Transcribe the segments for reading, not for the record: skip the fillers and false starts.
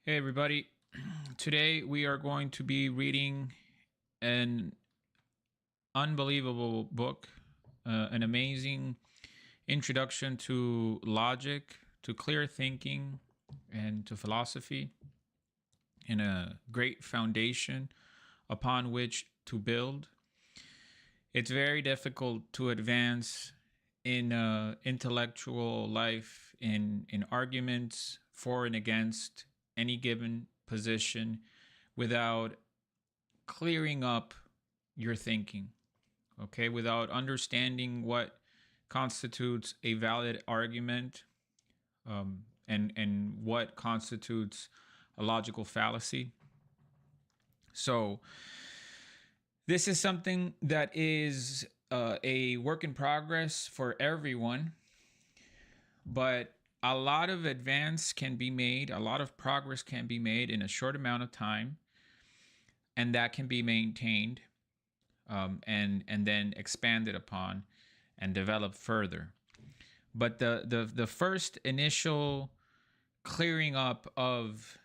Hey, everybody. Today we are going to be reading an unbelievable book, an amazing introduction to logic, to clear thinking, and to philosophy, and a great foundation upon which to build. It's very difficult to advance in intellectual life, in arguments for and against any given position without clearing up your thinking, okay? Without understanding what constitutes a valid argument, and what constitutes a logical fallacy. So, this is something that is a work in progress for everyone, but a lot of advance can be made, a lot of progress can be made in a short amount of time, and that can be maintained, and then expanded upon and developed further. But the first initial clearing up of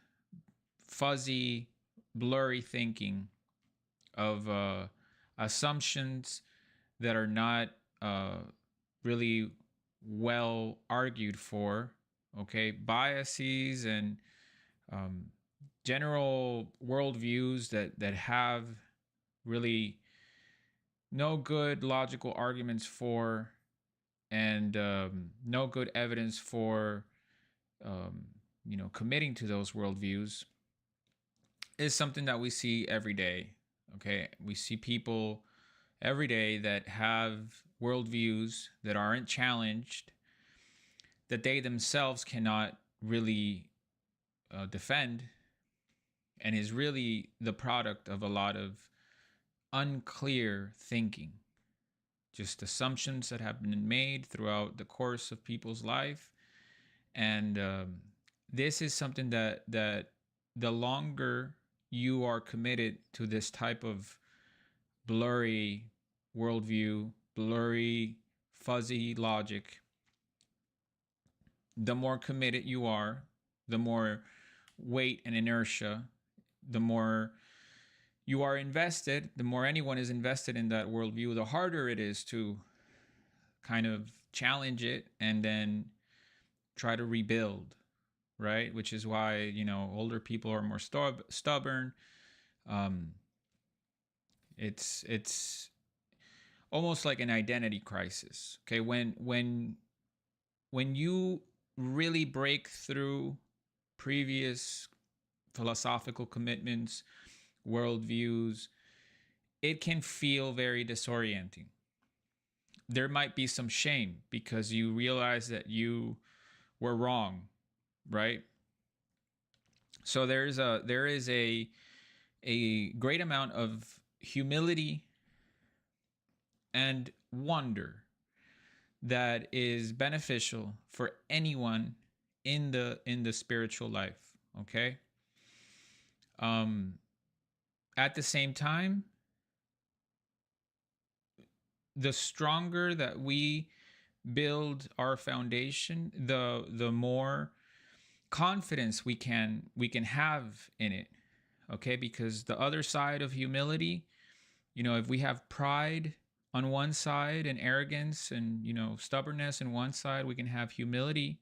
fuzzy, blurry thinking, of assumptions that are not really well argued for, okay, biases and um, general worldviews that have really no good logical arguments for, and no good evidence for, um, committing to those worldviews, is something that we see every day. Okay, we see people every day that have worldviews that aren't challenged, that they themselves cannot really defend, and is really the product of a lot of unclear thinking, just assumptions that have been made throughout the course of people's life. And this is something that the longer you are committed to this type of blurry worldview, blurry, fuzzy logic, the more committed you are, the more weight and inertia, the more you are invested, the more anyone is invested in that worldview, the harder it is to kind of challenge it and then try to rebuild, right? Which is why, older people are more stubborn. Um, it's almost like an identity crisis. Okay, when you really break through previous philosophical commitments, worldviews, it can feel very disorienting. There might be some shame because you realize that you were wrong, right? So there is a great amount of humility and wonder that is beneficial for anyone in the spiritual life, okay? um at the same time, the stronger that we build our foundation, the more confidence we can have in it, okay? Because the other side of humility, if we have pride on one side and arrogance and stubbornness on one side, we can have humility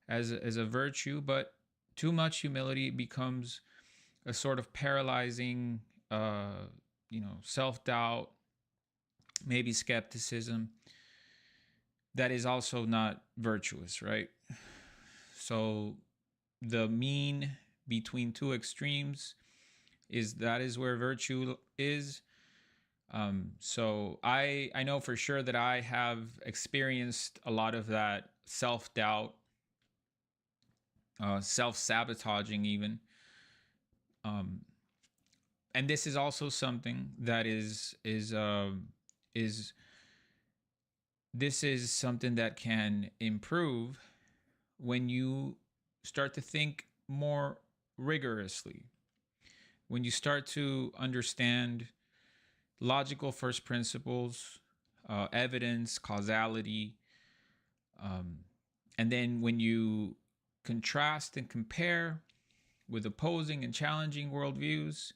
as a virtue. But too much humility becomes a sort of paralyzing, self-doubt, maybe skepticism, that is also not virtuous, right? So the mean between two extremes is where virtue is. So I know for sure that I have experienced a lot of that self doubt, self sabotaging even. Um, and this is also something that is this is something that can improve when you start to think more rigorously, when you start to understand logical first principles, evidence, causality, um, and then when you contrast and compare with opposing and challenging worldviews.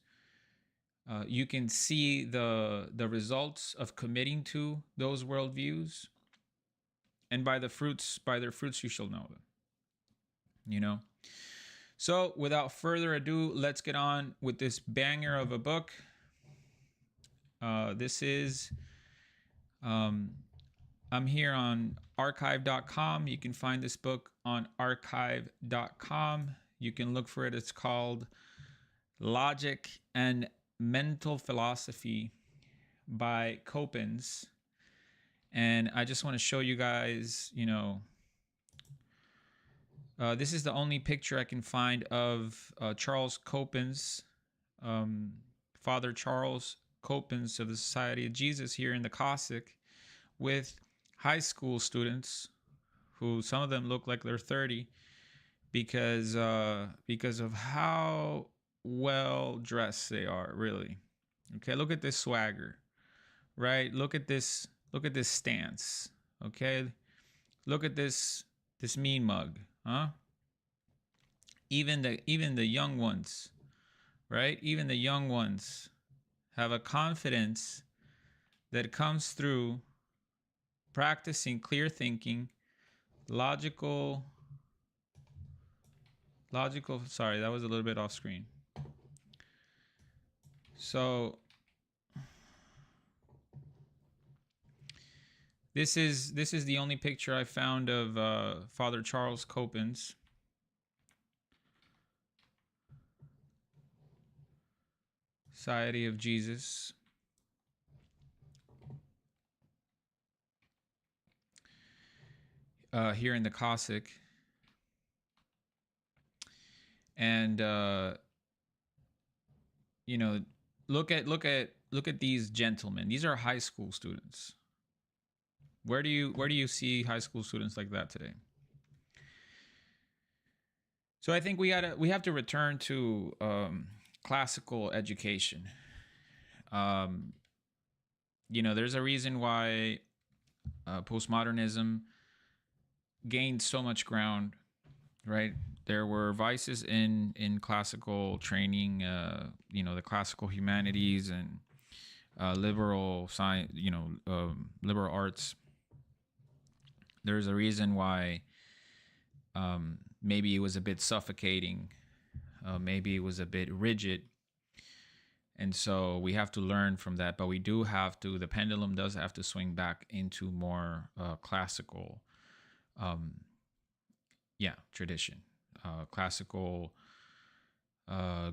You can see the results of committing to those worldviews, and by their fruits you shall know them. You know. So, without further ado, let's get on with this banger of a book. This is I'm here on archive.com. You can find this book on archive.com. You can look for it. It's called Logic and Mental Philosophy by Coppens. And I just want to show you guys, this is the only picture I can find of Charles Coppens, Father Charles Coppens of the Society of Jesus here in the Cossack, with high school students who some of them look like they're 30 because of how well dressed they are, really. Okay, look at this swagger, right? Look at this stance. Okay, look at this mean mug, huh? Even the young ones, right? Even the young ones have a confidence that comes through practicing clear thinking, logical, sorry, that was a little bit off screen. So this is the only picture I found of Father Charles Coppens. Society of Jesus. Here in the Cossack. And look at these gentlemen. These are high school students. Where do you see high school students like that today? So I think we have to return to classical education. There's a reason why postmodernism gained so much ground, right? There were vices in classical training, the classical humanities and liberal science, liberal arts. There's a reason why maybe it was a bit suffocating, maybe it was a bit rigid. And so we have to learn from that, but we do have to, the pendulum does have to swing back into more classical, tradition. Classical,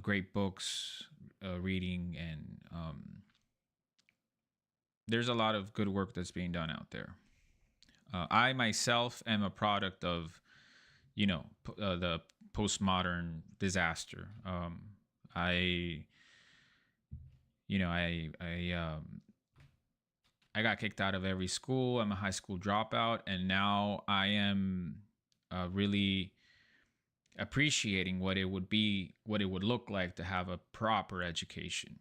great books, reading, and there's a lot of good work that's being done out there. I myself am a product of, the postmodern disaster. I got kicked out of every school. I'm a high school dropout, and now I am really appreciating what it would look like to have a proper education.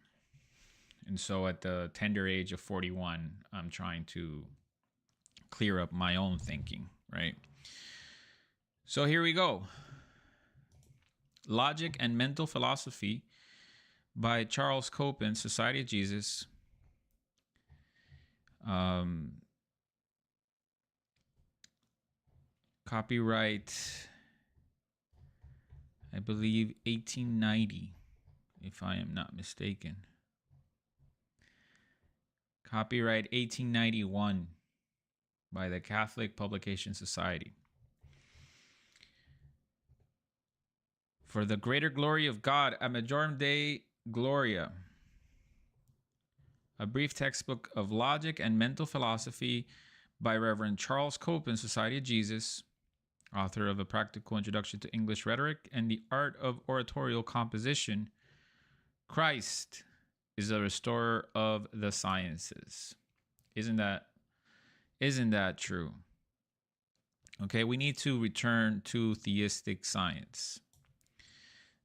And so at the tender age of 41, I'm trying to clear up my own thinking, right? So here we go. Logic and Mental Philosophy by Charles Coppens, Society of Jesus. Copyright, I believe 1890, if I am not mistaken. Copyright 1891 by the Catholic Publication Society. For the greater glory of God, a Majorum Dei Gloria. A brief textbook of logic and mental philosophy by Reverend Charles Coppens, Society of Jesus, author of A Practical Introduction to English Rhetoric and the Art of Oratorial Composition. Christ is a restorer of the sciences. Isn't that true? Okay, we need to return to theistic science.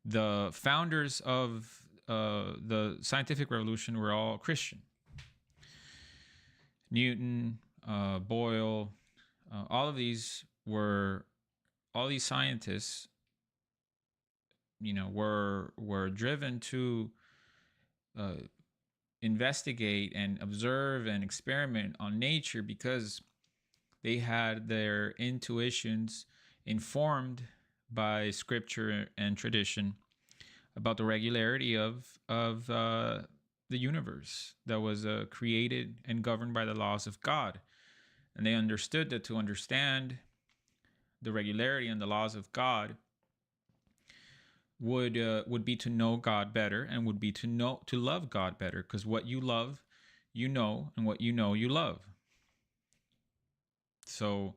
The founders of the scientific revolution were all Christian. Newton, Boyle, all these scientists were driven to uh, investigate and observe and experiment on nature because they had their intuitions informed by scripture and tradition about the regularity of the universe that was created and governed by the laws of God. And they understood that to understand the regularity and the laws of God would be to know God better, and would be to love God better, because what you love, you know, and what you know, you love. So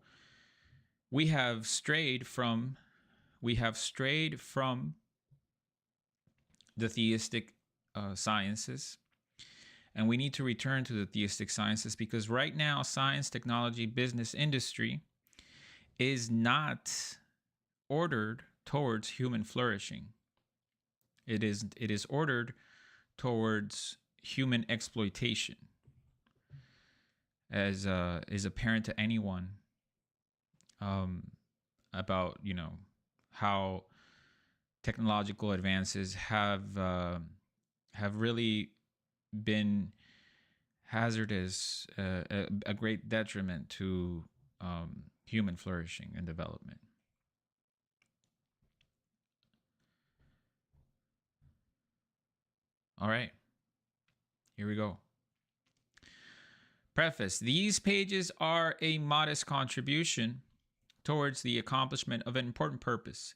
we have strayed from the theistic sciences, and we need to return to the theistic sciences, because right now science, technology, business, industry is not ordered towards human flourishing. It is ordered towards human exploitation, as is apparent to anyone about how technological advances have really been hazardous, a great detriment to human flourishing and development. All right, here we go. Preface: these pages are a modest contribution towards the accomplishment of an important purpose.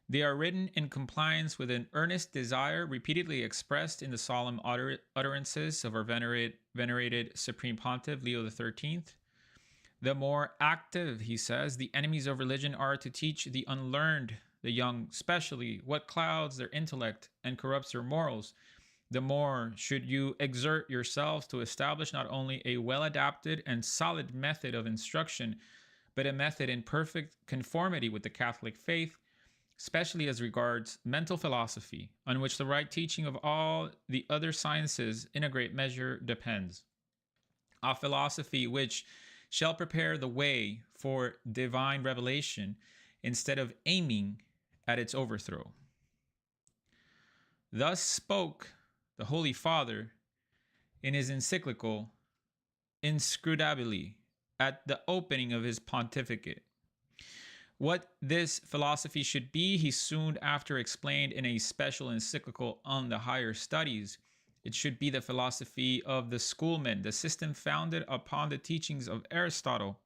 They are written in compliance with an earnest desire repeatedly expressed in the solemn utterances of our venerated Supreme Pontiff Leo XIII. The more active, he says, the enemies of religion are to teach the unlearned, the young especially, what clouds their intellect and corrupts their morals, the more should you exert yourselves to establish not only a well-adapted and solid method of instruction, but a method in perfect conformity with the Catholic faith, especially as regards mental philosophy, on which the right teaching of all the other sciences in a great measure depends. A philosophy which shall prepare the way for divine revelation instead of aiming at its overthrow. Thus spoke the Holy Father in his encyclical Inscrutabili at the opening of his pontificate. What this philosophy should be, he soon after explained in a special encyclical on the higher studies. It should be the philosophy of the schoolmen, the system founded upon the teachings of Aristotle,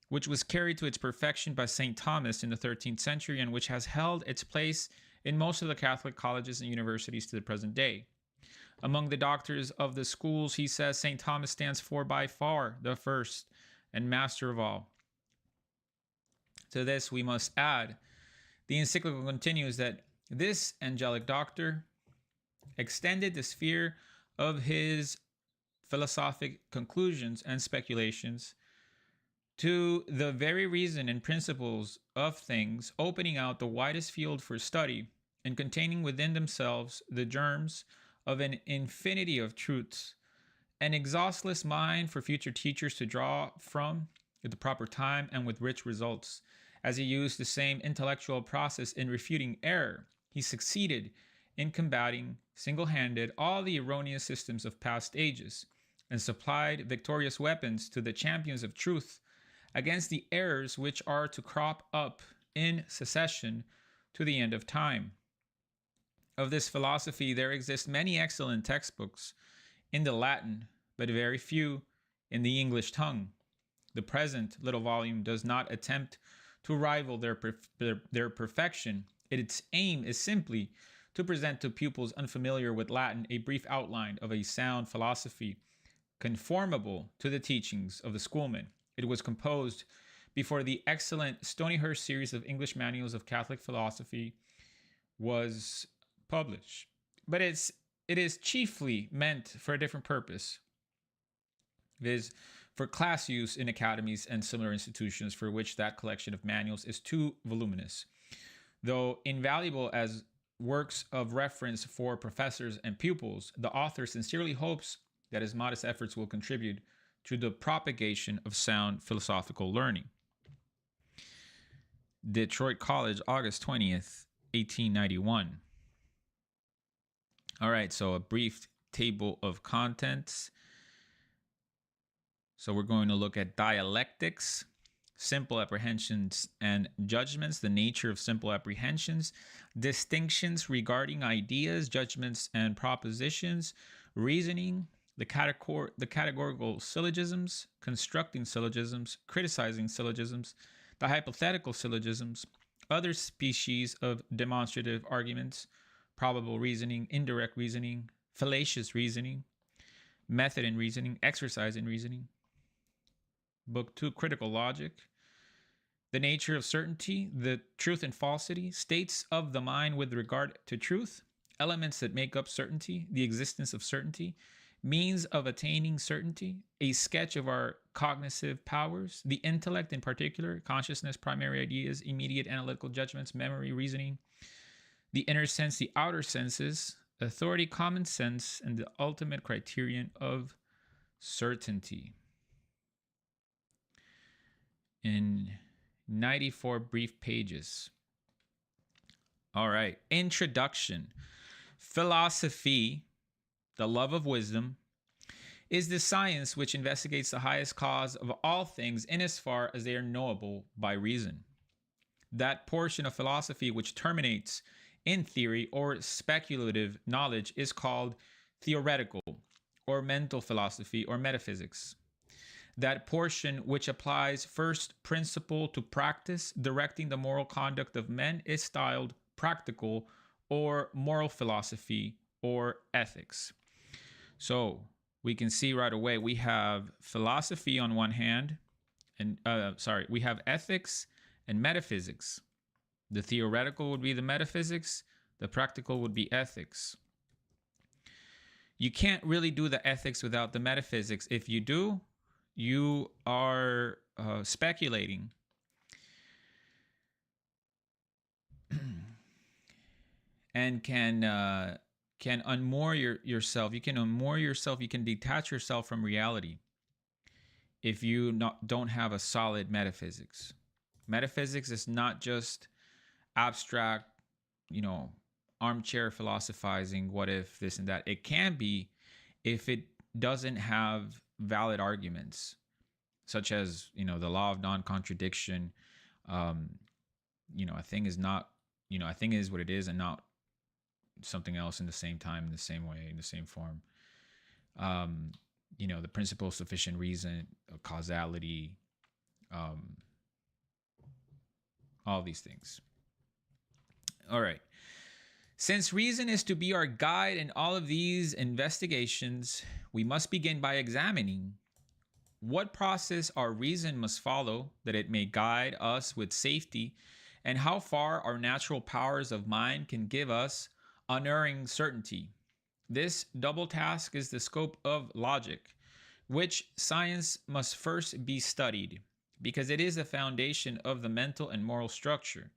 which was carried to its perfection by St. Thomas in the 13th century, and which has held its place in most of the Catholic colleges and universities to the present day. Among the doctors of the schools, he says, St. Thomas stands for by far the first and master of all. To this we must add, the encyclical continues, that this angelic doctor extended the sphere of his philosophic conclusions and speculations to the very reason and principles of things, opening out the widest field for study and containing within themselves the germs of an infinity of truths, an exhaustless mind for future teachers to draw from at the proper time and with rich results. As he used the same intellectual process in refuting error, he succeeded in combating single-handed all the erroneous systems of past ages, and supplied victorious weapons to the champions of truth against the errors which are to crop up in succession to the end of time. Of this philosophy there exist many excellent textbooks in the Latin, but very few in the English tongue. The present little volume does not attempt to rival their perfection. Its aim is simply to present to pupils unfamiliar with Latin a brief outline of a sound philosophy conformable to the teachings of the schoolmen. It was composed before the excellent Stonyhurst series of English manuals of Catholic philosophy was published, but it is chiefly meant for a different purpose, viz., for class use in academies and similar institutions for which that collection of manuals is too voluminous. Though invaluable as works of reference for professors and pupils, the author sincerely hopes that his modest efforts will contribute to the propagation of sound philosophical learning. Detroit College, August 20th, 1891. All right, so a brief table of contents. So we're going to look at dialectics, simple apprehensions and judgments, the nature of simple apprehensions, distinctions regarding ideas, judgments, and propositions, reasoning, the categorical syllogisms, constructing syllogisms, criticizing syllogisms, the hypothetical syllogisms, other species of demonstrative arguments, probable reasoning, indirect reasoning, fallacious reasoning, method in reasoning, exercise in reasoning. Book 2, critical logic, the nature of certainty, the truth and falsity, states of the mind with regard to truth, elements that make up certainty, the existence of certainty, means of attaining certainty, a sketch of our cognitive powers, the intellect in particular, consciousness, primary ideas, immediate analytical judgments, memory, reasoning, the inner sense, the outer senses, authority, common sense, and the ultimate criterion of certainty. In 94 brief pages. All right. Introduction. Philosophy, the love of wisdom, is the science which investigates the highest cause of all things in as far as they are knowable by reason. That portion of philosophy which terminates in theory or speculative knowledge is called theoretical or mental philosophy or metaphysics. That portion which applies first principle to practice, directing the moral conduct of men, is styled practical or moral philosophy or ethics. So we can see right away we have philosophy on one hand, and we have ethics and metaphysics. The theoretical would be the metaphysics, the practical would be ethics. You can't really do the ethics without the metaphysics. If you do, you are speculating. And can unmoor yourself. You can unmoor yourself. You can detach yourself from reality if you don't have a solid metaphysics. Metaphysics is not just abstract, armchair philosophizing, what if this and that. It can be if it doesn't have valid arguments, such as, the law of non-contradiction. A thing is not, a thing is what it is and not something else in the same time, in the same way, in the same form. The principle of sufficient reason, causality, all these things. All right. Since reason is to be our guide in all of these investigations, we must begin by examining what process our reason must follow that it may guide us with safety, and how far our natural powers of mind can give us unerring certainty. This double task is the scope of logic, which science must first be studied, because it is the foundation of the mental and moral structure.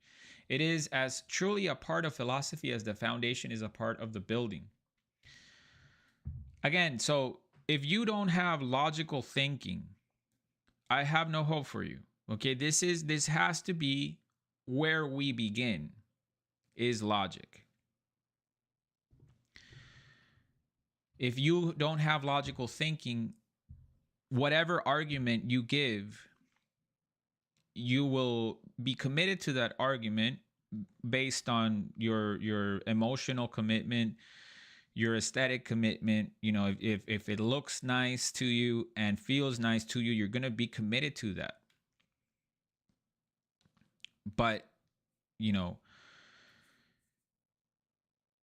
It is as truly a part of philosophy as the foundation is a part of the building. Again, so if you don't have logical thinking, I have no hope for you. Okay, this has to be where we begin, is logic. If you don't have logical thinking, whatever argument you give, you will be committed to that argument based on your emotional commitment, your aesthetic commitment. If it looks nice to you and feels nice to you, you're going to be committed to that. But you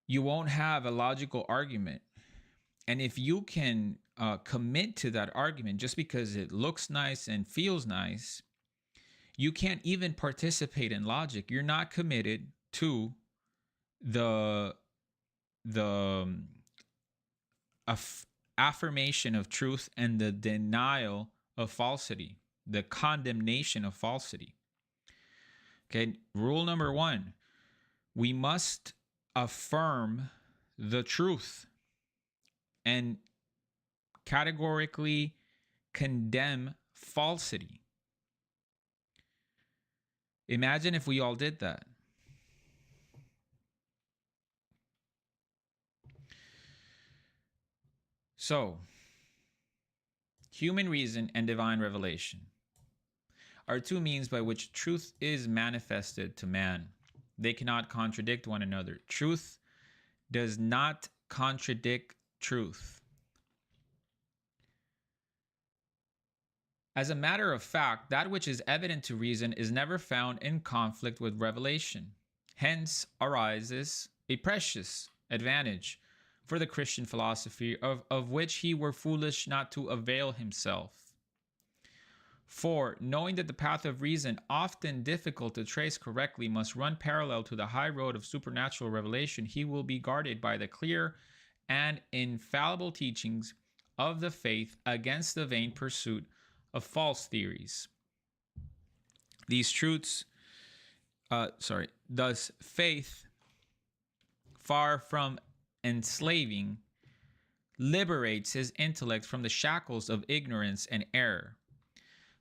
won't have a logical argument. And if you can commit to that argument just because it looks nice and feels nice, you can't even participate in logic. You're not committed to the affirmation of truth and the denial of falsity, the condemnation of falsity. Okay, rule number 1, we must affirm the truth and categorically condemn falsity. Imagine if we all did that. So, human reason and divine revelation are two means by which truth is manifested to man. They cannot contradict one another. Truth does not contradict truth. As a matter of fact, that which is evident to reason is never found in conflict with revelation. Hence arises a precious advantage for the Christian philosophy, of which he were foolish not to avail himself. For, knowing that the path of reason, often difficult to trace correctly, must run parallel to the high road of supernatural revelation, he will be guarded by the clear and infallible teachings of the faith against the vain pursuit of false theories. These truths, thus faith, far from enslaving, liberates his intellect from the shackles of ignorance and error.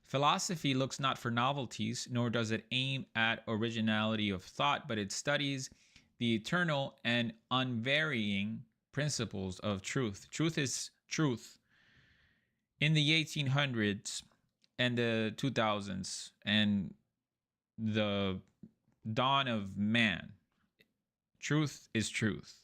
Philosophy looks not for novelties, nor does it aim at originality of thought, but it studies the eternal and unvarying principles of truth. Truth is truth. In the 1800s and the 2000s and the dawn of man, truth is truth.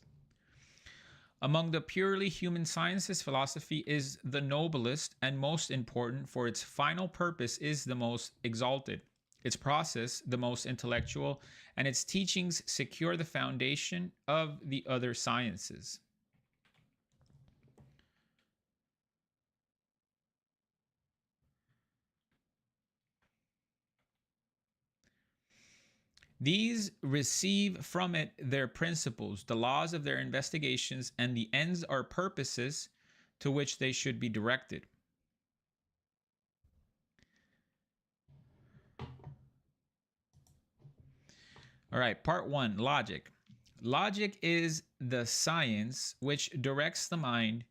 Among the purely human sciences, philosophy is the noblest and most important, for its final purpose is the most exalted, its process the most intellectual, and its teachings secure the foundation of the other sciences. These receive from it their principles, the laws of their investigations, and the ends or purposes to which they should be directed. All right, part one, logic. Logic is the science which directs the mind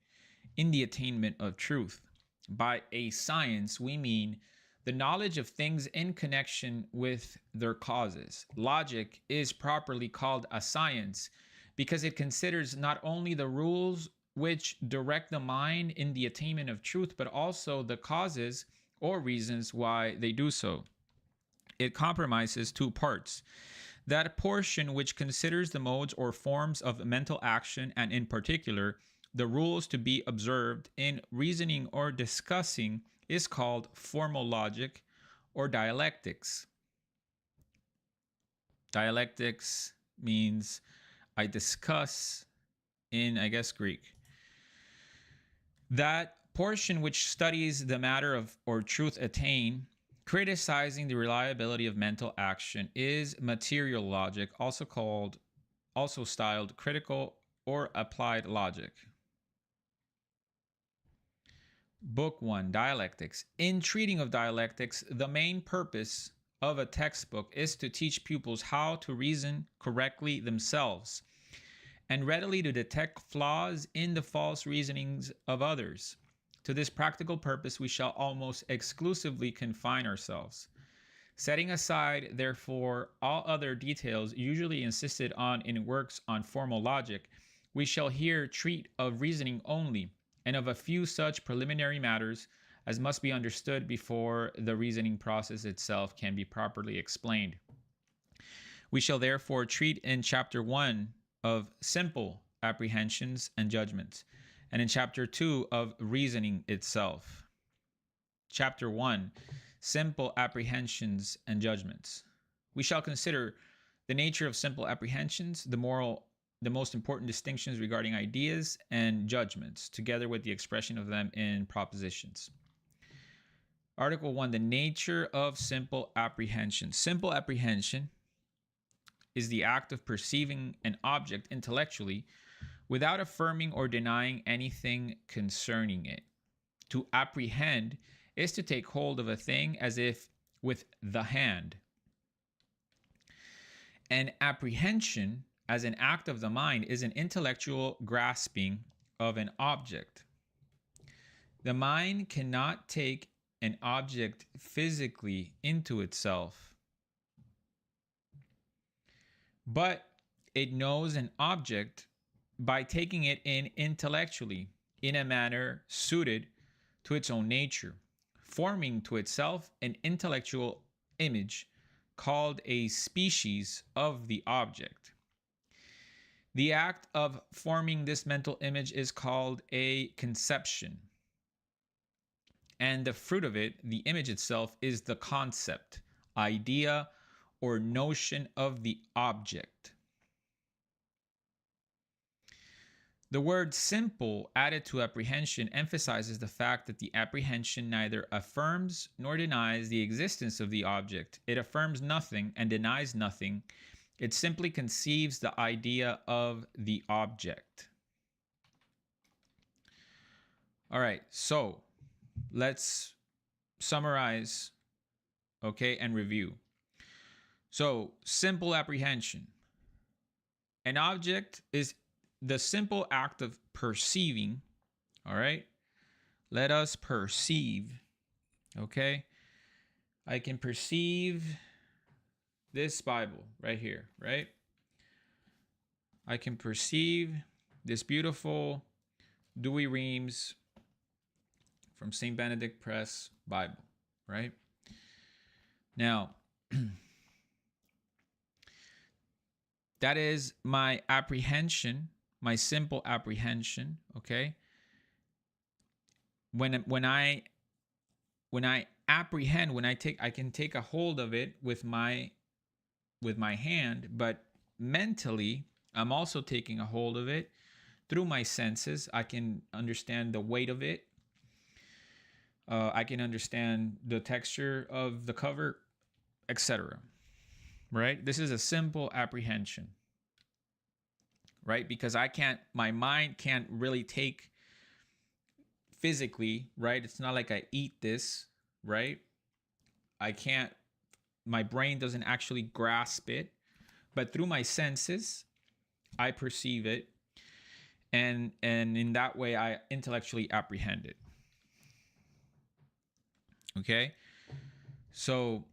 in the attainment of truth. By a science, we mean the knowledge of things in connection with their causes. Logic is properly called a science because it considers not only the rules which direct the mind in the attainment of truth, but also the causes or reasons why they do so. It comprises two parts: that portion which considers the modes or forms of mental action, and in particular, the rules to be observed in reasoning or discussing, is called formal logic or dialectics. Dialectics means I discuss in, I guess, Greek. That portion which studies the matter of or truth attained, criticizing the reliability of mental action, is material logic, also styled critical or applied logic. Book 1, Dialectics. In treating of dialectics, the main purpose of a textbook is to teach pupils how to reason correctly themselves and readily to detect flaws in the false reasonings of others. To this practical purpose, we shall almost exclusively confine ourselves. Setting aside, therefore, all other details usually insisted on in works on formal logic, we shall here treat of reasoning only, and of a few such preliminary matters as must be understood before the reasoning process itself can be properly explained. We shall therefore treat in Chapter 1 of simple apprehensions and judgments, and in Chapter 2 of reasoning itself. Chapter 1, Simple Apprehensions and Judgments. We shall consider the nature of simple apprehensions, the most important distinctions regarding ideas and judgments, together with the expression of them in propositions. Article 1, the nature of simple apprehension. Simple apprehension is the act of perceiving an object intellectually without affirming or denying anything concerning it. To apprehend is to take hold of a thing as if with the hand. An apprehension, as an act of the mind, is an intellectual grasping of an object. The mind cannot take an object physically into itself, but it knows an object by taking it in intellectually. in a manner suited to its own nature, forming to itself an intellectual image called a species of the object. The act of forming this mental image is called a conception. And the fruit of it, the image itself, is the concept, idea, or notion of the object. The word simple added to apprehension emphasizes the fact that the apprehension neither affirms nor denies the existence of the object. It affirms nothing and denies nothing. It simply conceives the idea of the object. All right, so let's summarize, okay, and review. So, simple apprehension. An object is the simple act of perceiving. All right, let us perceive. Okay, I can perceive this Bible right here, right? I can perceive this beautiful Dewey Reams from St. Benedict Press Bible, right? Now, that is my apprehension, my simple apprehension, okay? When I apprehend, I can take a hold of it with my hand, but mentally I'm also taking a hold of it through my senses. I can understand the weight of it. I can understand the texture of the cover, etc. Right? This is a simple apprehension, right? Because my mind can't really take physically, right? It's not like I eat this, right? My brain doesn't actually grasp it, but through my senses, I perceive it. And in that way, I intellectually apprehend it. Okay? So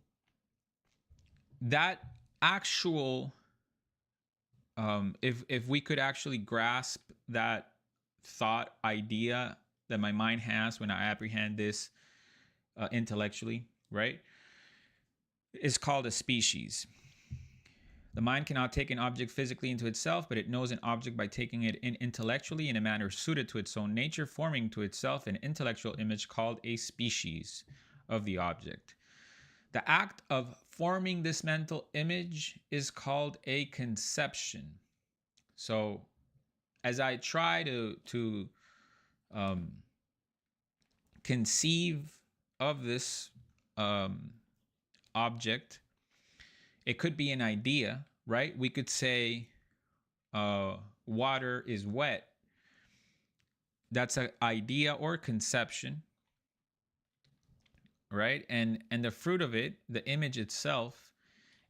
that actual, if we could actually grasp that thought idea that my mind has when I apprehend this intellectually, right? It's called a species. The mind cannot take an object physically into itself, but it knows an object by taking it in intellectually in a manner suited to its own nature, forming to itself an intellectual image called a species of the object. The act of forming this mental image is called a conception. So, as I try to conceive of this object, it could be an idea, right? We could say water is wet. That's an idea or conception, right? And the fruit of it, the image itself,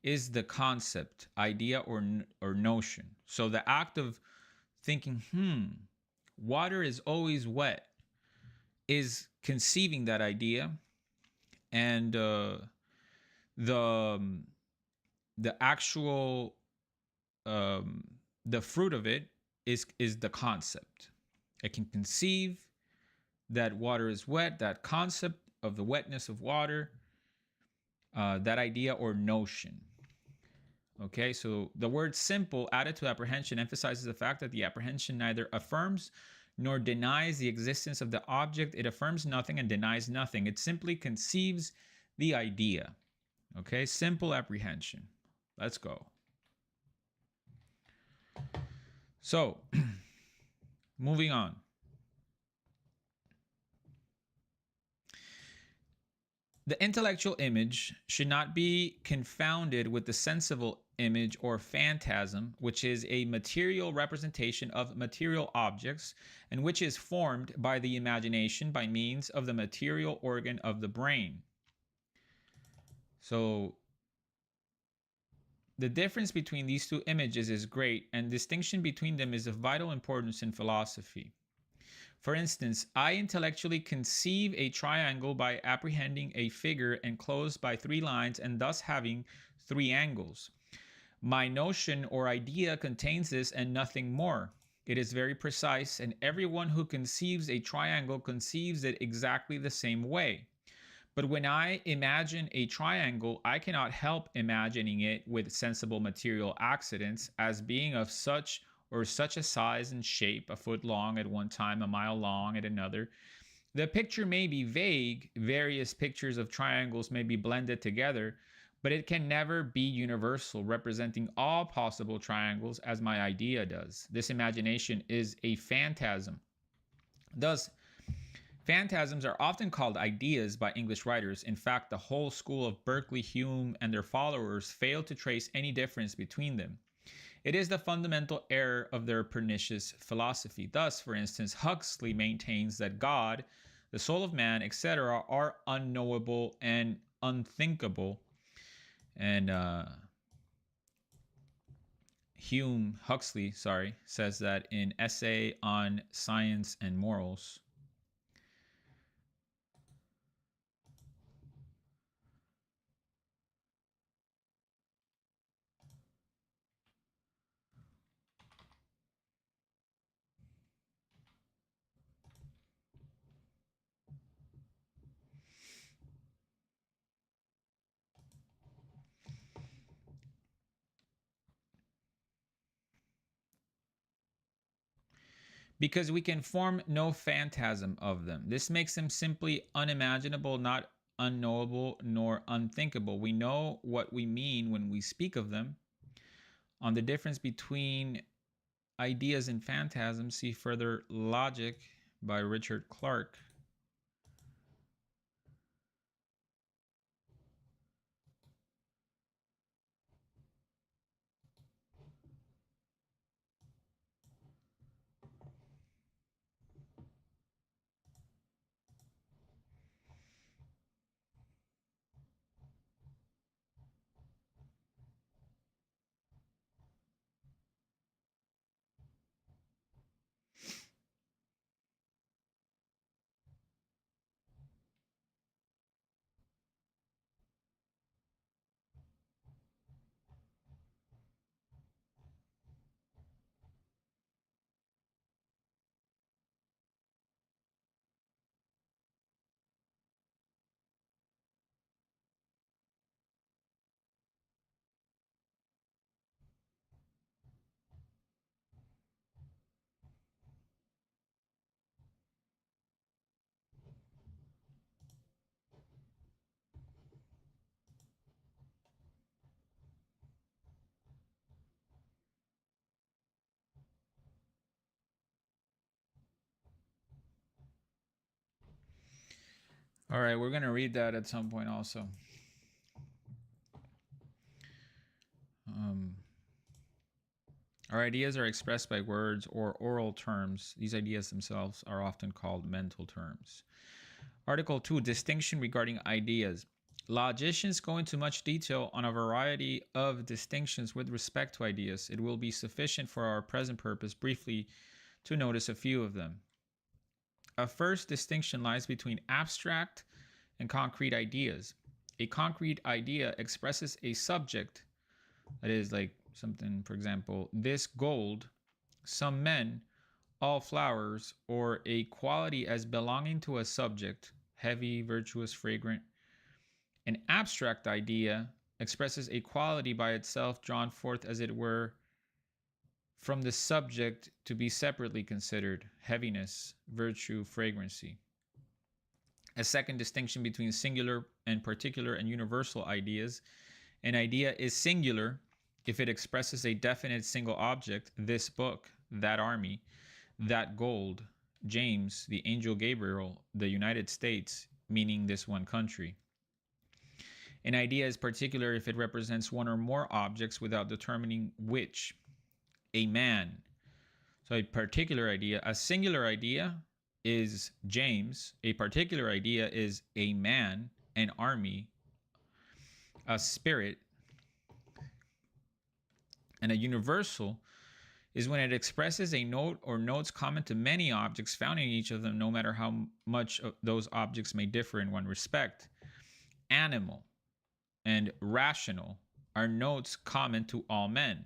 is the concept, idea, or notion. So the act of thinking, water is always wet, is conceiving that idea, and the actual the fruit of it is the concept. I can conceive that water is wet, that concept of the wetness of water, that idea or notion. Okay, so the word simple added to apprehension emphasizes the fact that the apprehension neither affirms nor denies the existence of the object. It affirms nothing and denies nothing. It simply conceives the idea. Okay, simple apprehension. Let's go. So, moving on. The intellectual image should not be confounded with the sensible image or phantasm, which is a material representation of material objects and which is formed by the imagination by means of the material organ of the brain. So the difference between these two images is great, and distinction between them is of vital importance in philosophy. For instance, I intellectually conceive a triangle by apprehending a figure enclosed by 3 lines and thus having 3 angles. My notion or idea contains this and nothing more. It is very precise, and everyone who conceives a triangle conceives it exactly the same way. But when I imagine a triangle, I cannot help imagining it with sensible material accidents as being of such or such a size and shape, a foot long at one time, a mile long at another. The picture may be vague, various pictures of triangles may be blended together, but it can never be universal, representing all possible triangles as my idea does. This imagination is a phantasm. Thus, phantasms are often called ideas by English writers. In fact, the whole school of Berkeley, Hume, and their followers fail to trace any difference between them. It is the fundamental error of their pernicious philosophy. Thus, for instance, Huxley maintains that God, the soul of man, etc., are unknowable and unthinkable. And Huxley, says that in Essay on Science and Morals. Because we can form no phantasm of them. This makes them simply unimaginable, not unknowable nor unthinkable. We know what we mean when we speak of them. On the difference between ideas and phantasms, see further Logic by Richard Clarke. All right, we're going to read that at some point also. Our ideas are expressed by words or oral terms. These ideas themselves are often called mental terms. Article 2, distinction regarding ideas. Logicians go into much detail on a variety of distinctions with respect to ideas. It will be sufficient for our present purpose briefly to notice a few of them. A first distinction lies between abstract and concrete ideas. A concrete idea expresses a subject, that is, like something, for example, this gold, some men, all flowers, or a quality as belonging to a subject, heavy, virtuous, fragrant. An abstract idea expresses a quality by itself, drawn forth as it were from the subject to be separately considered, heaviness, virtue, fragrancy. A second distinction between singular and particular and universal ideas. An idea is singular if it expresses a definite single object, this book, that army, that gold, James, the angel Gabriel, the United States, meaning this one country. An idea is particular if it represents one or more objects without determining which. A man. So a particular idea, a singular idea is James, a particular idea is a man, an army, a spirit, and a universal is when it expresses a note or notes common to many objects found in each of them, no matter how much those objects may differ in one respect. Animal and rational are notes common to all men.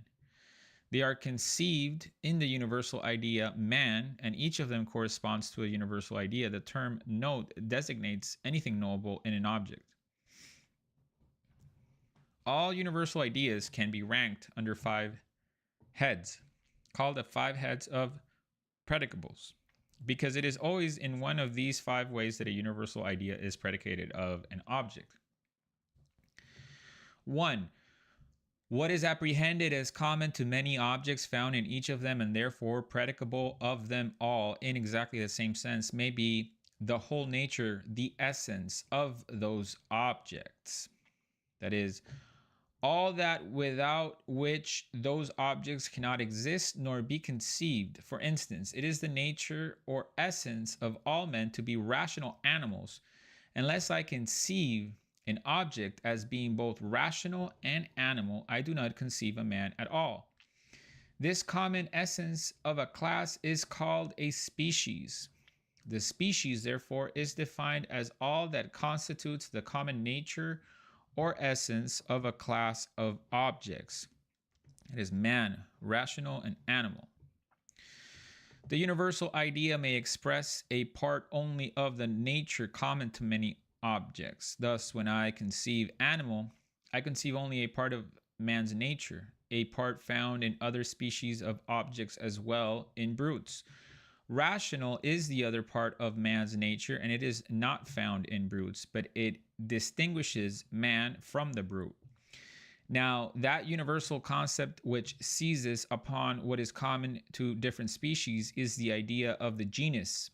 They are conceived in the universal idea man, and each of them corresponds to a universal idea. The term note designates anything knowable in an object. All universal ideas can be ranked under 5 heads, called the 5 heads of predicables, because it is always in one of these 5 ways that a universal idea is predicated of an object. 1. What is apprehended as common to many objects found in each of them and therefore predicable of them all in exactly the same sense may be the whole nature, the essence of those objects. That is, all that without which those objects cannot exist nor be conceived. For instance, it is the nature or essence of all men to be rational animals, unless I conceive an object as being both rational and animal, I do not conceive a man at all. This common essence of a class is called a species. The species, therefore, is defined as all that constitutes the common nature or essence of a class of objects. It is man, rational, and animal. The universal idea may express a part only of the nature common to many objects. Thus, when I conceive animal, I conceive only a part of man's nature, a part found in other species of objects as well in brutes. Rational is the other part of man's nature, and it is not found in brutes, but it distinguishes man from the brute. Now, that universal concept which seizes upon what is common to different species is the idea of the genus.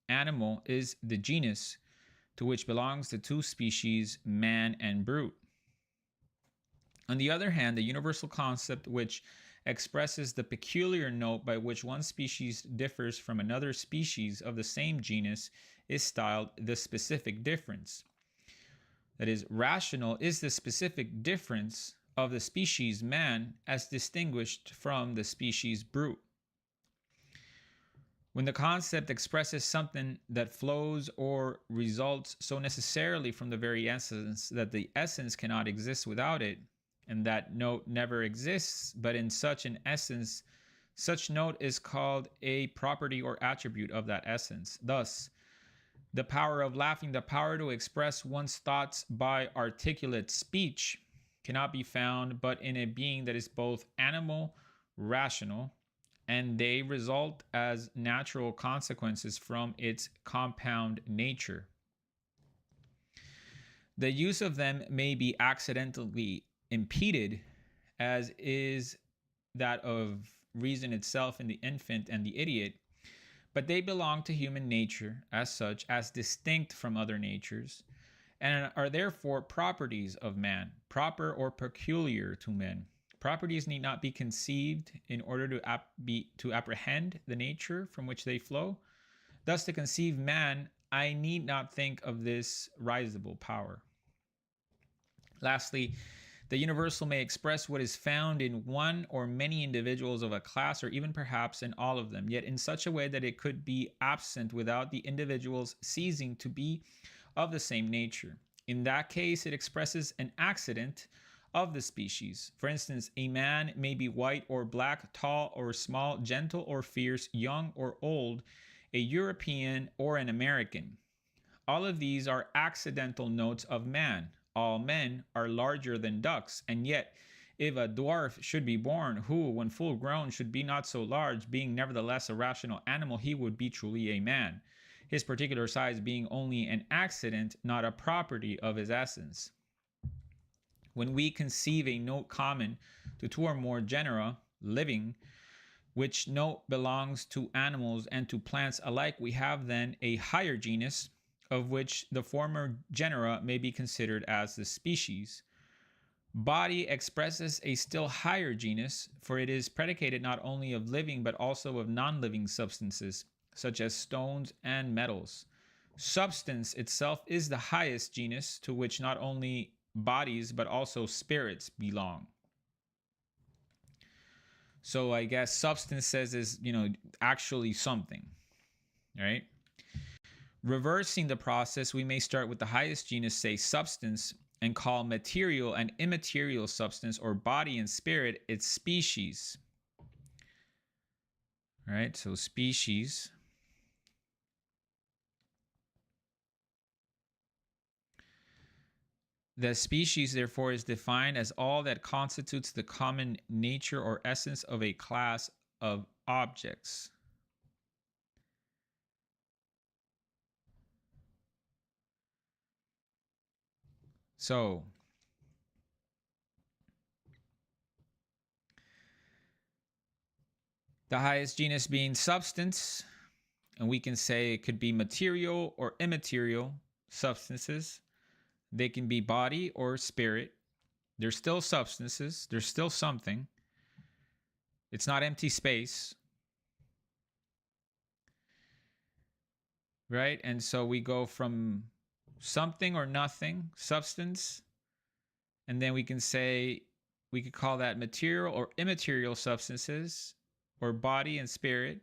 Animal is the genus to which belongs the 2 species, man and brute. On the other hand, the universal concept which expresses the peculiar note by which one species differs from another species of the same genus is styled the specific difference. That is, rational is the specific difference of the species man as distinguished from the species brute. When the concept expresses something that flows or results so necessarily from the very essence that the essence cannot exist without it, and that note never exists, but in such an essence, such note is called a property or attribute of that essence. Thus, the power of laughing, the power to express one's thoughts by articulate speech, cannot be found but in a being that is both animal, rational, and they result as natural consequences from its compound nature. The use of them may be accidentally impeded, as is that of reason itself in the infant and the idiot, but they belong to human nature as such, as distinct from other natures, and are therefore properties of man, proper or peculiar to men. Properties need not be conceived in order to apprehend the nature from which they flow. Thus, to conceive man, I need not think of this risible power. Lastly, the universal may express what is found in one or many individuals of a class, or even perhaps in all of them, yet in such a way that it could be absent without the individuals ceasing to be of the same nature. In that case, it expresses an accident of the species. For instance, a man may be white or black, tall or small, gentle or fierce, young or old, a European or an American. All of these are accidental notes of man. All men are larger than ducks, and yet if a dwarf should be born, who, when full grown, should be not so large, being nevertheless a rational animal, he would be truly a man, his particular size being only an accident, not a property of his essence. When we conceive a note common to 2 or more genera living, which note belongs to animals and to plants alike, we have then a higher genus, of which the former genera may be considered as the species. Body expresses a still higher genus, for it is predicated not only of living but also of non-living substances, such as stones and metals. Substance itself is the highest genus, to which not only bodies but also spirits belong. So I guess substance says is, actually something, right? Reversing the process, we may start with the highest genus, say substance, and call material and immaterial substance, or body and spirit, its species. All right, so species. The species, therefore, is defined as all that constitutes the common nature or essence of a class of objects. So, the highest genus being substance, and we can say it could be material or immaterial substances. They can be body or spirit. They're still substances, they're still something. It's not empty space, right? And so we go from something or nothing, substance, and then we can say, we could call that material or immaterial substances, or body and spirit.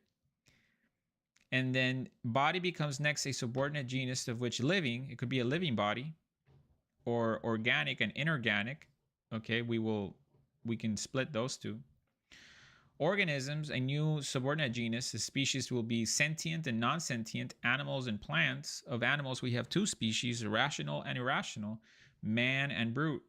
And then body becomes next a subordinate genus, of which living, it could be a living body, or organic and inorganic. Okay, we can split those two. Organisms, a new subordinate genus. The species will be sentient and non-sentient animals and plants. Of animals, we have two species, rational and irrational, man and brute.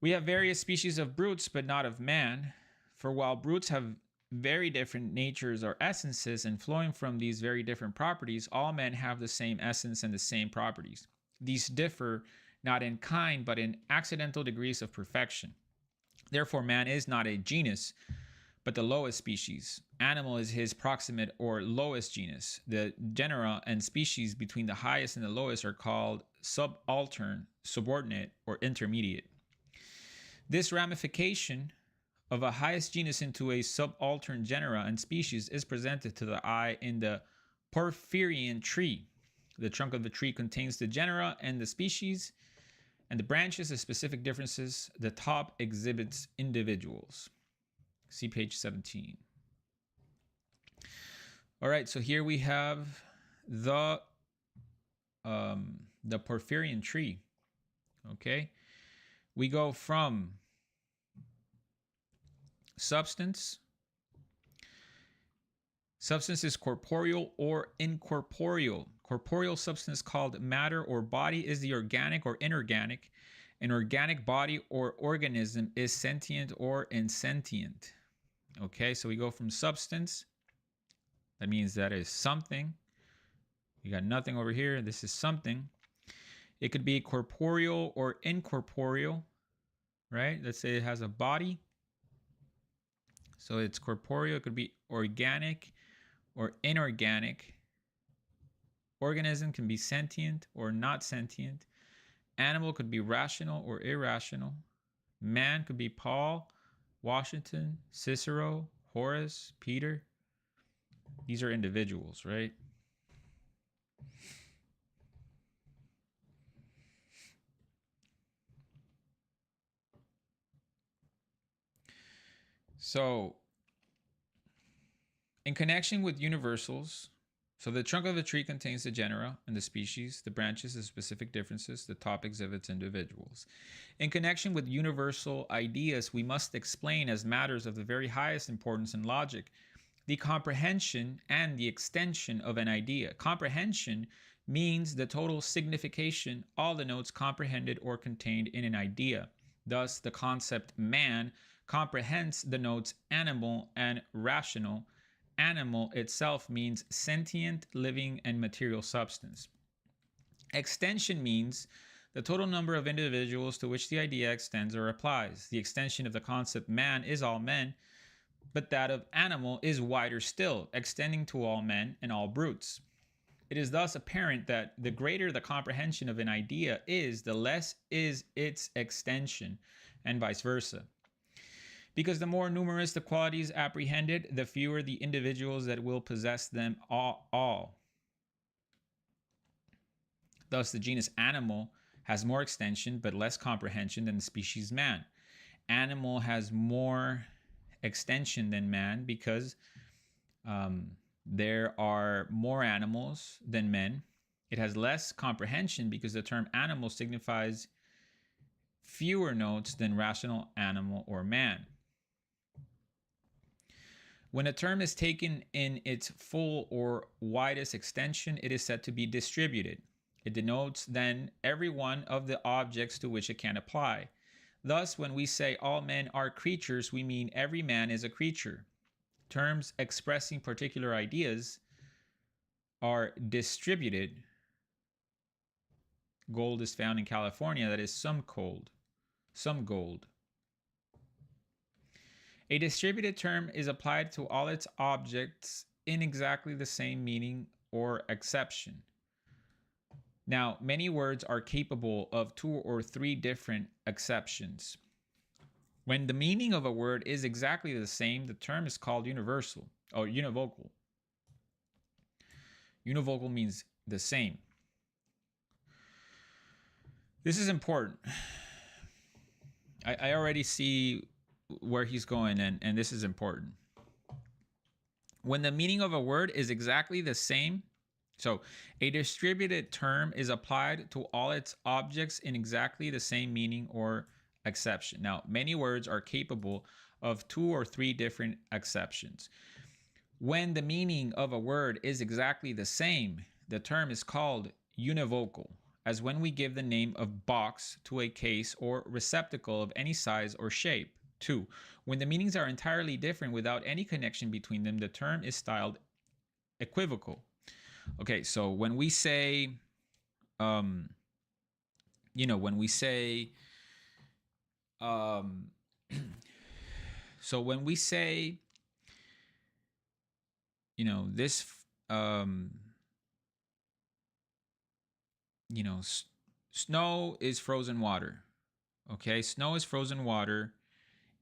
We have various species of brutes, but not of man. For while brutes have very different natures or essences, and flowing from these very different properties, all men have the same essence and the same properties. These differ not in kind, but in accidental degrees of perfection. Therefore, man is not a genus, but the lowest species. Animal is his proximate or lowest genus. The genera and species between the highest and the lowest are called subaltern, subordinate, or intermediate. This ramification of a highest genus into a subaltern genera and species is presented to the eye in the Porphyrian tree. The trunk of the tree contains the genera and the species, and the branches have specific differences. The top exhibits individuals. See page 17. All right, so here we have the Porphyrian tree. Okay, we go from substance. Substance is corporeal or incorporeal. Corporeal substance called matter or body is the organic or inorganic. An organic body or organism is sentient or insentient. Okay, so we go from substance. That means that is something. You got nothing over here. This is something. It could be corporeal or incorporeal, right? Let's say it has a body. So it's corporeal. It could be organic or inorganic. Organism can be sentient or not sentient. Animal could be rational or irrational. Man could be Paul, Washington, Cicero, Horace, Peter. These are individuals, right? So, in connection with universals, so the trunk of the tree contains the genera and the species, the branches have specific differences, the top exhibits individuals. In connection with universal ideas, we must explain as matters of the very highest importance in logic the comprehension and the extension of an idea. Comprehension means the total signification, all the notes comprehended or contained in an idea. Thus, the concept man comprehends the notes animal and rational. Animal itself means sentient, living, and material substance. Extension means the total number of individuals to which the idea extends or applies. The extension of the concept man is all men, but that of animal is wider still, extending to all men and all brutes. It is thus apparent that the greater the comprehension of an idea is, the less is its extension, and vice versa. Because the more numerous the qualities apprehended, the fewer the individuals that will possess them all. Thus, the genus animal has more extension but less comprehension than the species man. Animal has more extension than man because there are more animals than men. It has less comprehension because the term animal signifies fewer notes than rational, animal, or man. When a term is taken in its full or widest extension, it is said to be distributed. It denotes then every one of the objects to which it can apply. Thus, when we say all men are creatures, we mean every man is a creature. Terms expressing particular ideas are distributed. Gold is found in California, that is some gold. A distributed term is applied to all its objects in exactly the same meaning or exception. Now, many words are capable of 2 or 3 different exceptions. When the meaning of a word is exactly the same, the term is called universal or univocal. Univocal means the same. This is important. I already see where he's going, and this is important. When the meaning of a word is exactly the same, so a distributed term is applied to all its objects in exactly the same meaning or exception. Now, many words are capable of 2 or 3 different exceptions. When the meaning of a word is exactly the same, the term is called univocal, as when we give the name of box to a case or receptacle of any size or shape. 2. When the meanings are entirely different without any connection between them, the term is styled equivocal. Okay, so when we say, when we say, so when we say, this, snow is frozen water. Okay, snow is frozen water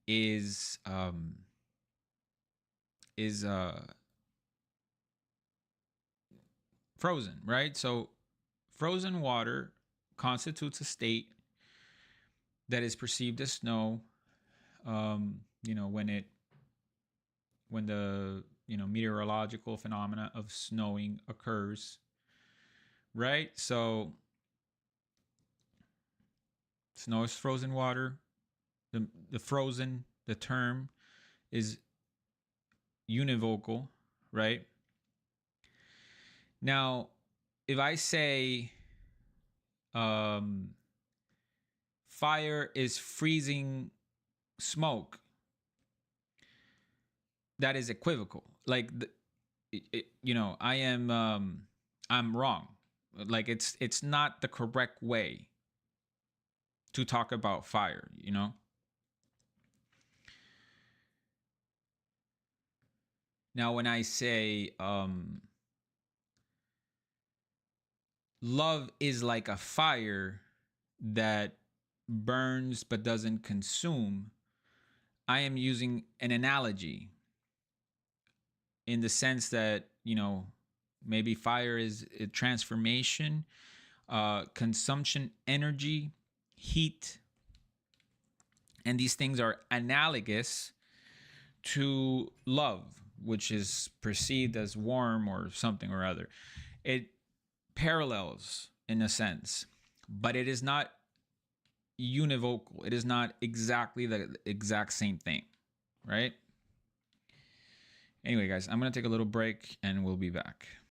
is frozen, right? So frozen water constitutes a state that is perceived as snow, when the meteorological phenomena of snowing occurs, right? So snow is frozen water. The term is univocal, right? Now, if I say fire is freezing smoke, that is equivocal. Like, I'm wrong. Like, it's not the correct way to talk about fire, Now, when I say love is like a fire that burns but doesn't consume, I am using an analogy in the sense that, maybe fire is a transformation, consumption, energy, heat, and these things are analogous to love, which is perceived as warm or something or other. It parallels in a sense, but it is not univocal. It is not exactly the exact same thing, right? Anyway, guys, I'm going to take a little break and we'll be back.